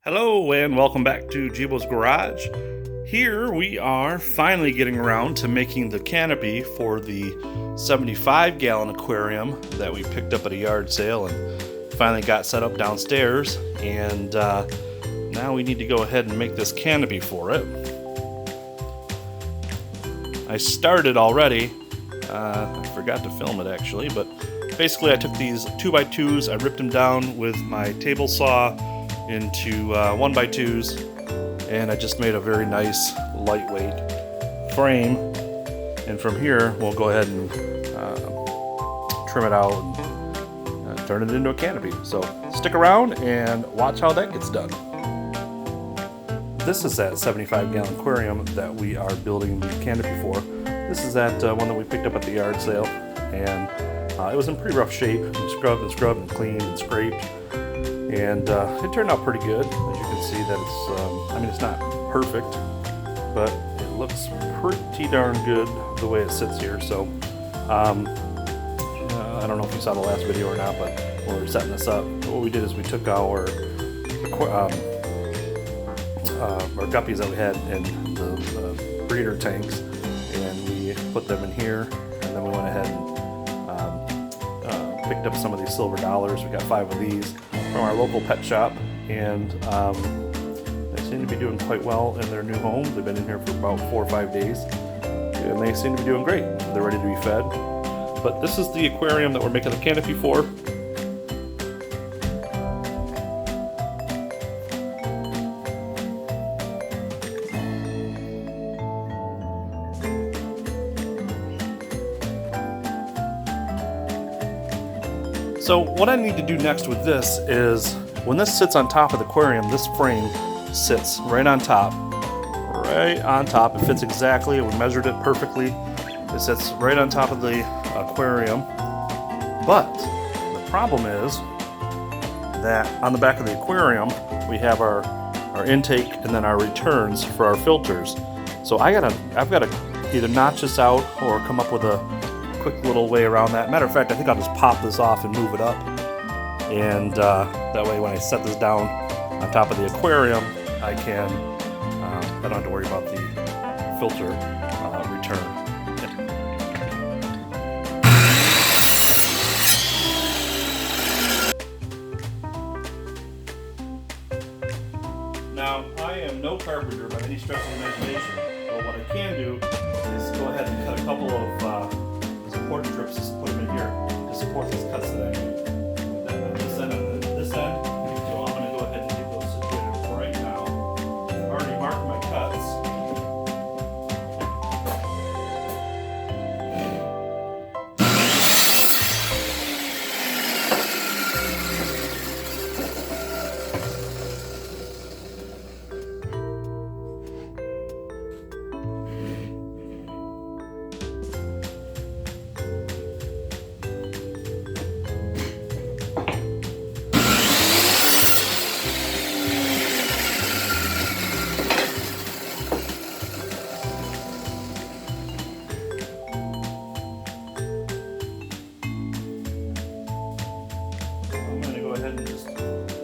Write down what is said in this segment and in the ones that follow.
Hello and welcome back to Jibo's Garage. Here we are finally getting around to making the canopy for the 75-gallon aquarium that we picked up at a yard sale and finally got set up downstairs. And now we need to go ahead and make this canopy for it. I started already. I forgot to film it actually, but basically I took these 2x2s, I ripped them down with my table saw into 1x2s, and I just made a very nice lightweight frame. And from here we'll go ahead and trim it out and turn it into a canopy. So stick around and watch how that gets done. This is that 75-gallon aquarium that we are building the canopy for. This is that one that we picked up at the yard sale, and it was in pretty rough shape, and scrubbed and cleaned and scraped. And it turned out pretty good. As you can see that it's not perfect, but it looks pretty darn good the way it sits here. So I don't know if you saw the last video or not, but when we were setting this up, what we did is we took our guppies that we had in the breeder tanks, and we put them in here, and then we went ahead and picked up some of these silver dollars. We got 5 of these from our local pet shop, and they seem to be doing quite well in their new home. They've been in here for about 4 or 5 days, and they seem to be doing great. They're ready to be fed. But this is the aquarium that we're making the canopy for. So what I need to do next with this is, when this sits on top of the aquarium, this frame sits right on top. It fits exactly. We measured it perfectly. It sits right on top of the aquarium. But the problem is that on the back of the aquarium, we have our intake and then our returns for our filters. So I've got to either notch this out or come up with a quick little way around that. Matter of fact, I think I'll just pop this off and move it up, and that way when I set this down on top of the aquarium, I don't have to worry about the filter return. Now, I am no carpenter by any stretch of the imagination, but what I can do is go ahead and cut a couple of support strips, just put them in here to support these cuts that I made. Then on this end and this end, so I'm going to go ahead and get those situated right now. I've already marked my cuts.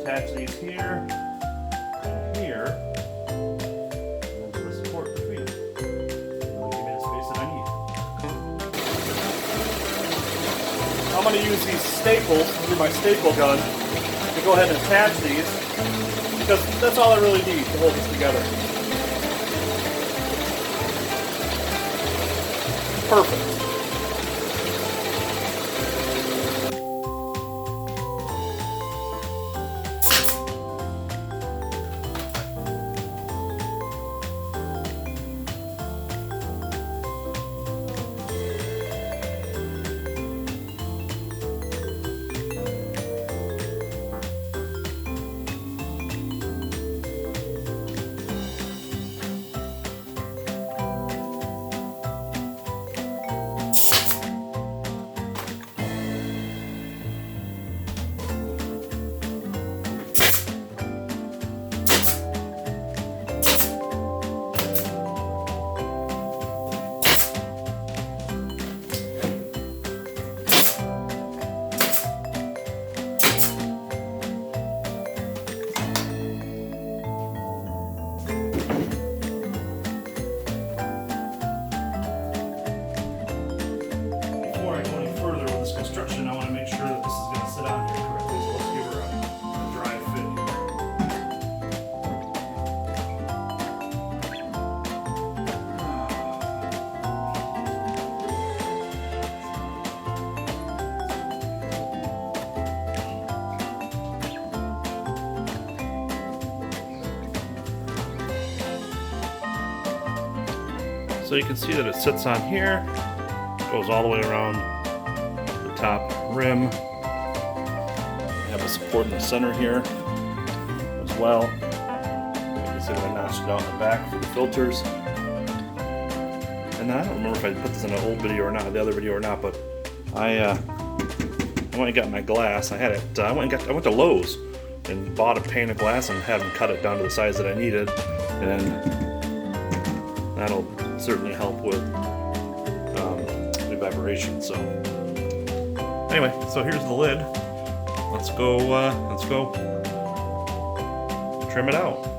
Attach these here and here, and then put a support between them. That'll give me the space that I need. I'm going to use these staples through my staple gun to go ahead and attach these, because that's all I really need to hold this together. Perfect. So you can see that it sits on here, goes all the way around the top rim. You have a support in the center here as well. You can see that I notched it out in the back for the filters. And I don't remember if I put this in an old video or not, the other video or not, but I went and got my glass. I had it. I went to Lowe's and bought a pane of glass and had them cut it down to the size that I needed, and that'll certainly help with evaporation. So anyway, so here's the lid. Let's go trim it out.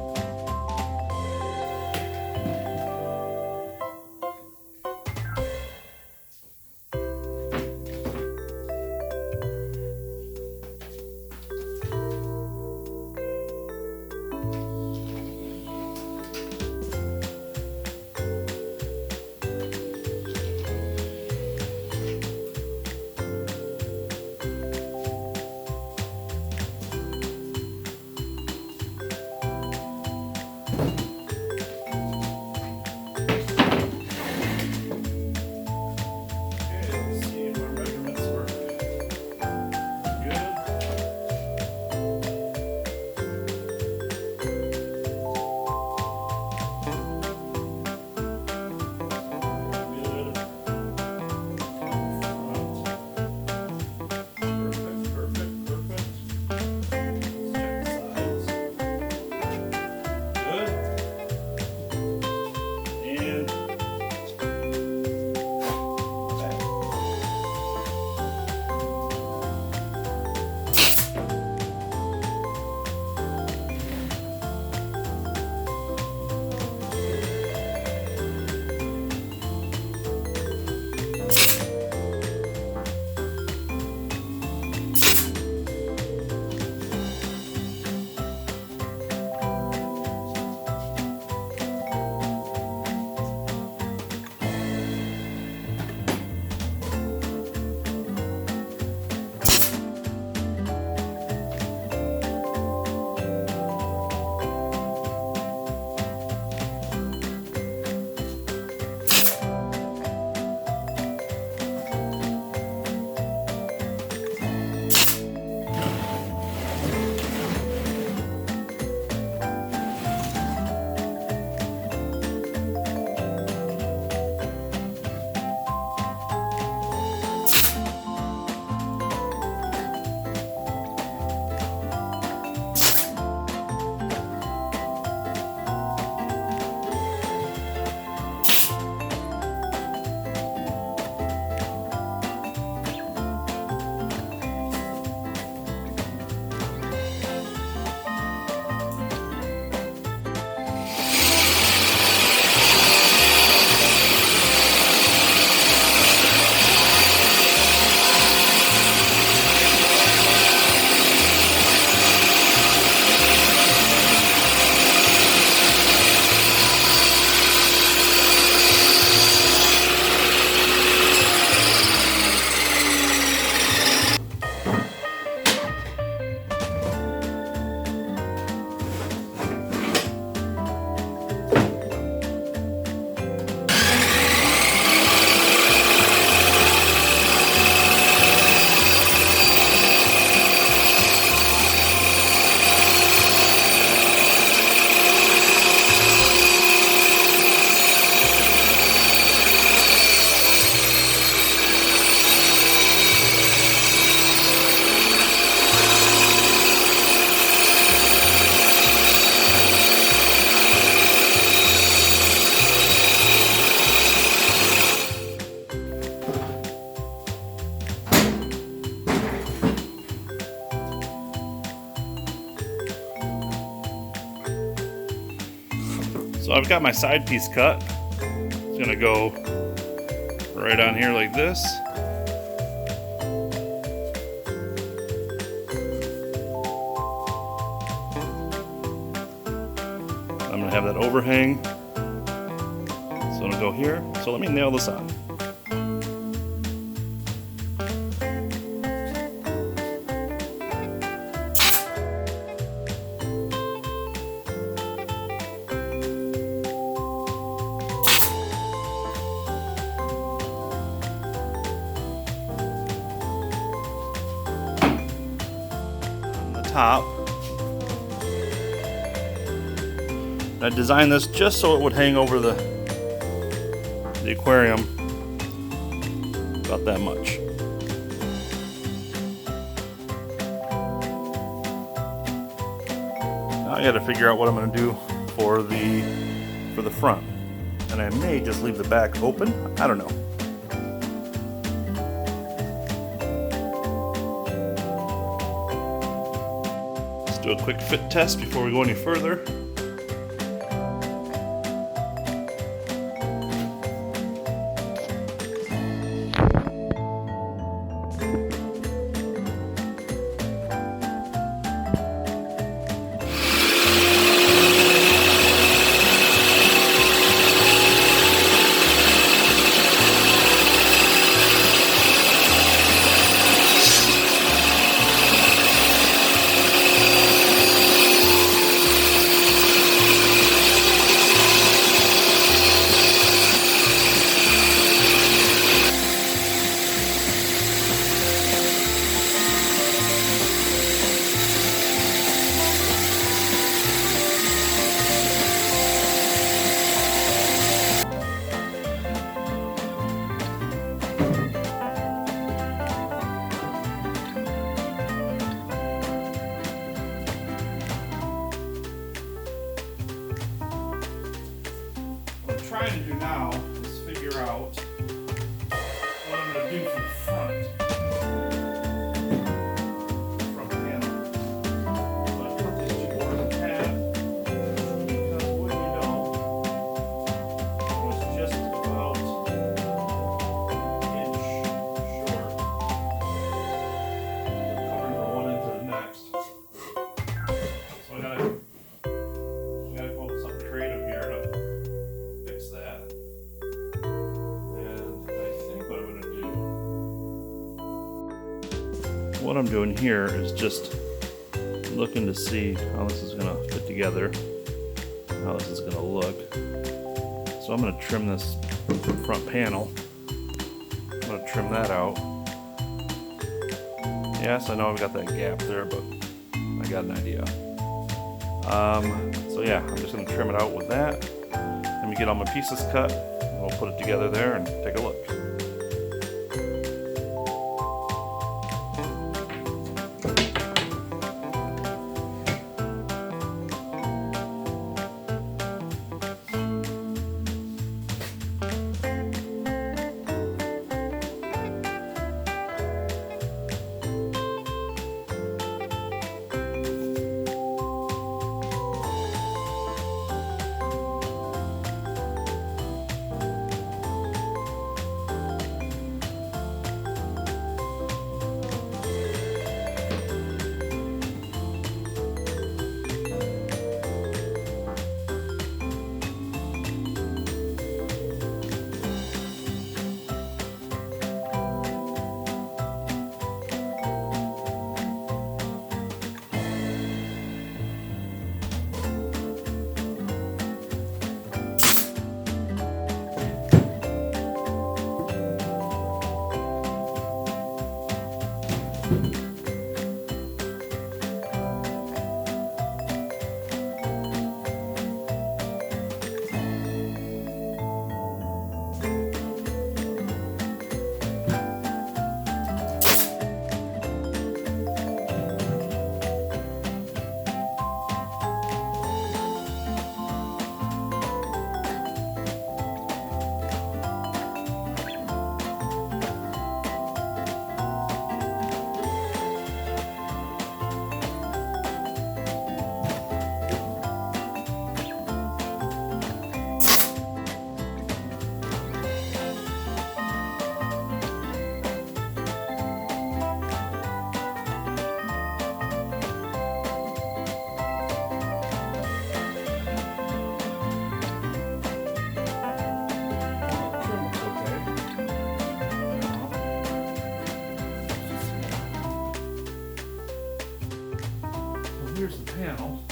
So I've got my side piece cut. It's gonna go right on here like this. I'm gonna have that overhang. So it'll go here. So let me nail this on. top. I designed this just so it would hang over the aquarium about that much. Now I got to figure out what I'm going to do for the front, and I may just leave the back open. I don't know. Let's do a quick fit test before we go any further. What I'm trying to do now is figure out what I'm going to do for the front panel. So I put these two boards in half because, wouldn't you know, it was just about an inch short, covering from one end to the next. So I gotta come up with something creative here to fix that. And I think what I'm going to do, what I'm doing here is just looking to see how this is going to fit together, how this is going to look. So I'm going to trim this front panel. I'm going to trim that out. Yes, I know I've got that gap there, but I got an idea. So yeah, I'm just going to trim it out with that. Let me get all my pieces cut, and we'll put it together there and take a look. Here's the panel.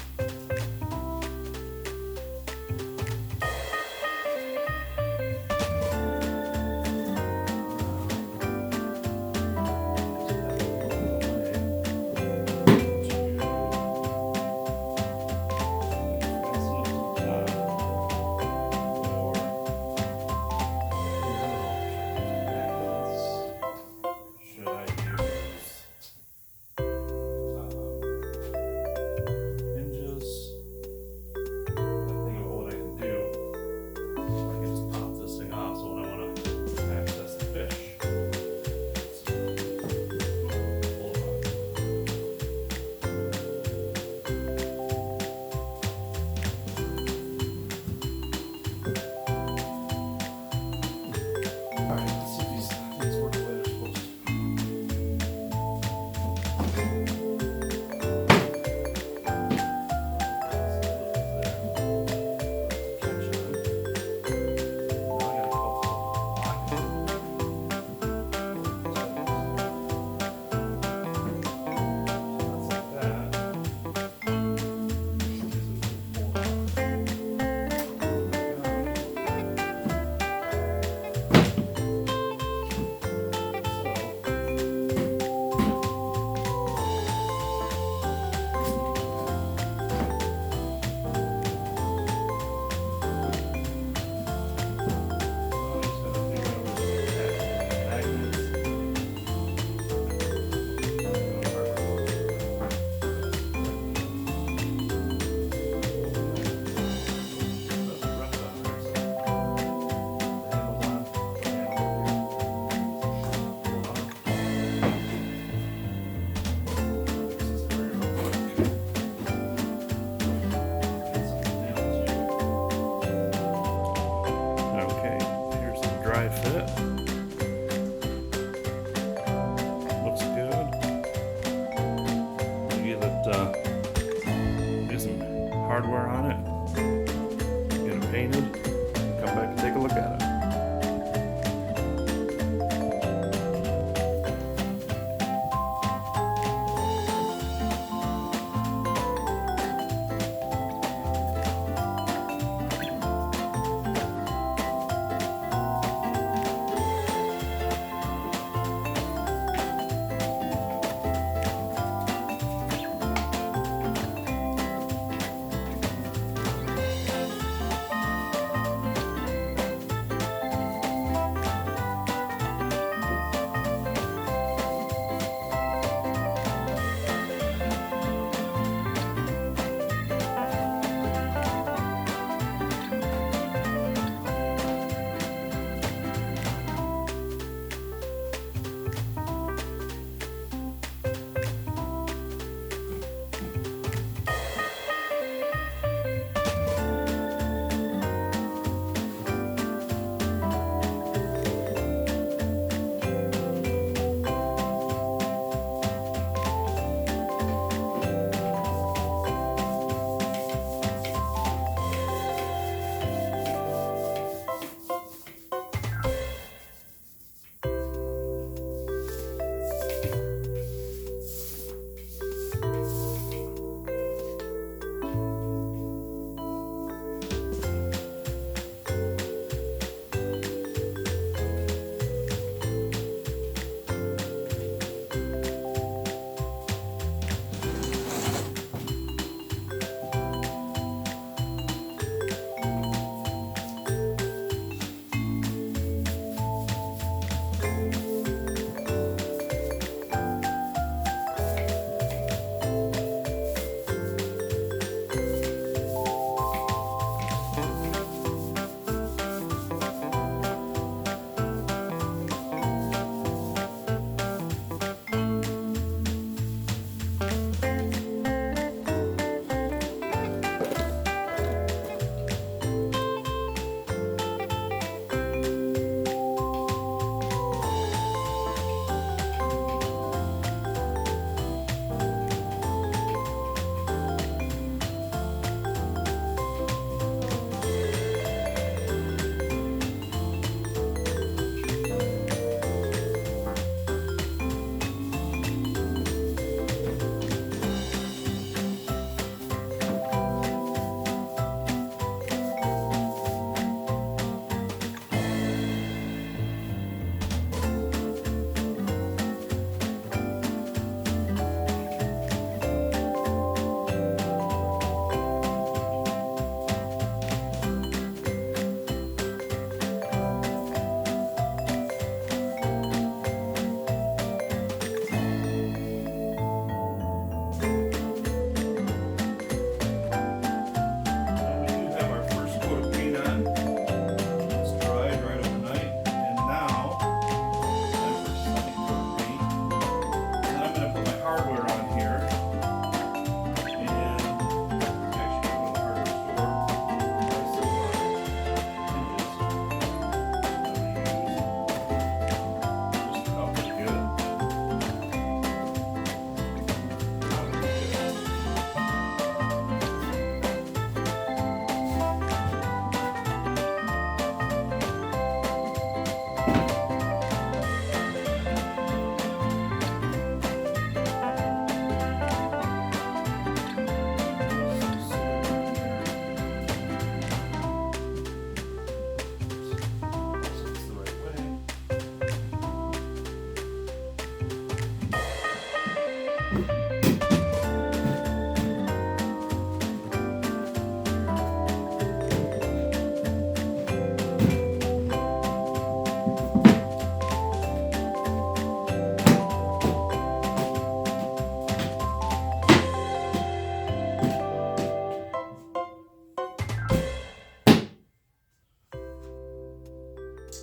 on it, get it painted, come back and take a look at it.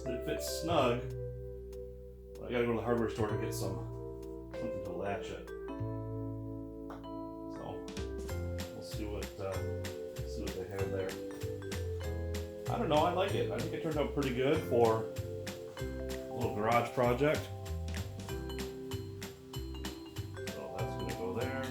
It fits snug, but I gotta go to the hardware store to get something to latch it. So we'll see what they have there. I don't know, I like it. I think it turned out pretty good for a little garage project. So that's gonna go there.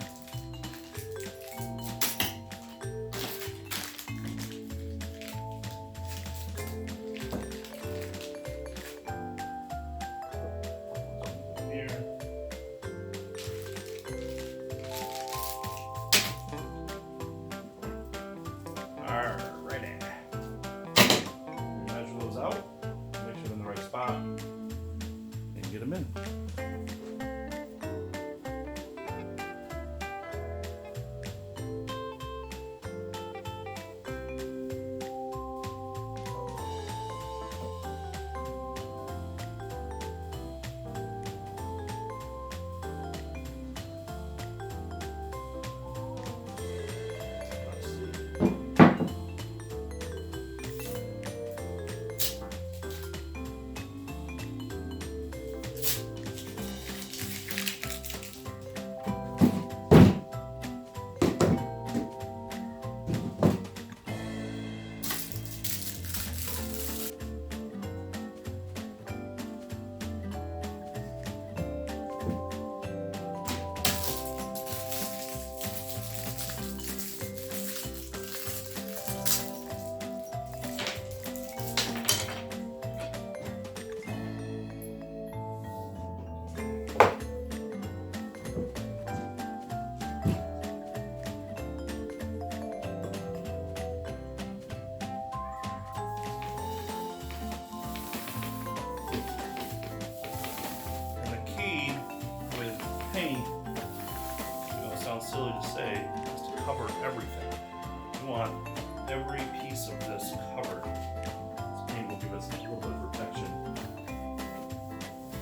every piece of this covered. This paint will give us a little bit of protection.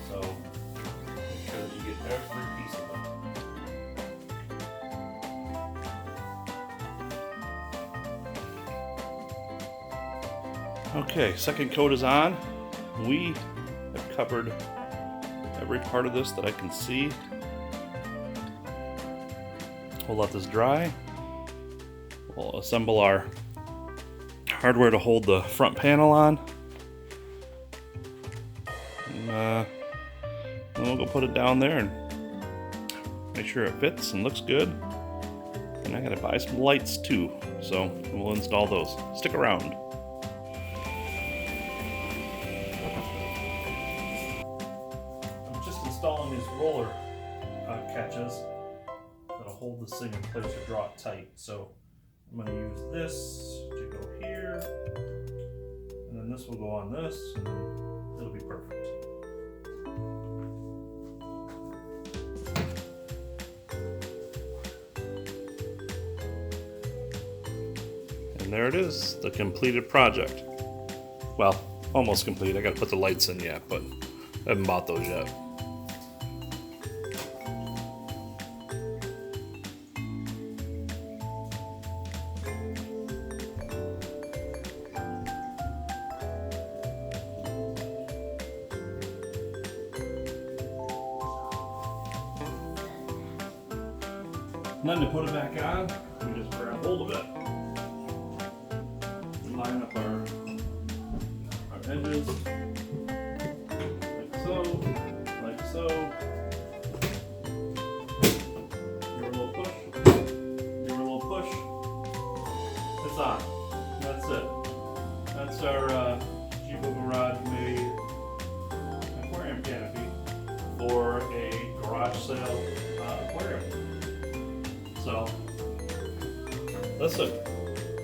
So make sure that you get every piece of it. Okay, second coat is on. We have covered every part of this that I can see. We'll let this dry. We'll assemble our hardware to hold the front panel on. And then we'll go put it down there and make sure it fits and looks good. And I gotta buy some lights too, so we'll install those. Stick around. I'm just installing these roller catches that'll hold this thing in place or draw it tight. So I'm going to use this to go here, and then this will go on this, and then it'll be perfect. And there it is, the completed project. Well, almost complete. I got to put the lights in yet, but I haven't bought those yet. And then to put it back on, we just grab hold of it and line up our edges like so, like so. Give her a little push, give her a little push. It's on. That's it. That's our Jeep Garage made aquarium canopy for a garage sale aquarium. So, listen,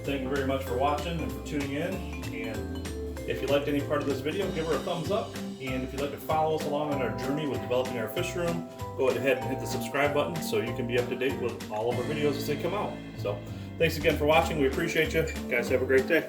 thank you very much for watching and for tuning in, and if you liked any part of this video, give her a thumbs up, and if you'd like to follow us along on our journey with developing our fish room, go ahead and hit the subscribe button so you can be up to date with all of our videos as they come out. So, thanks again for watching, we appreciate you, guys have a great day.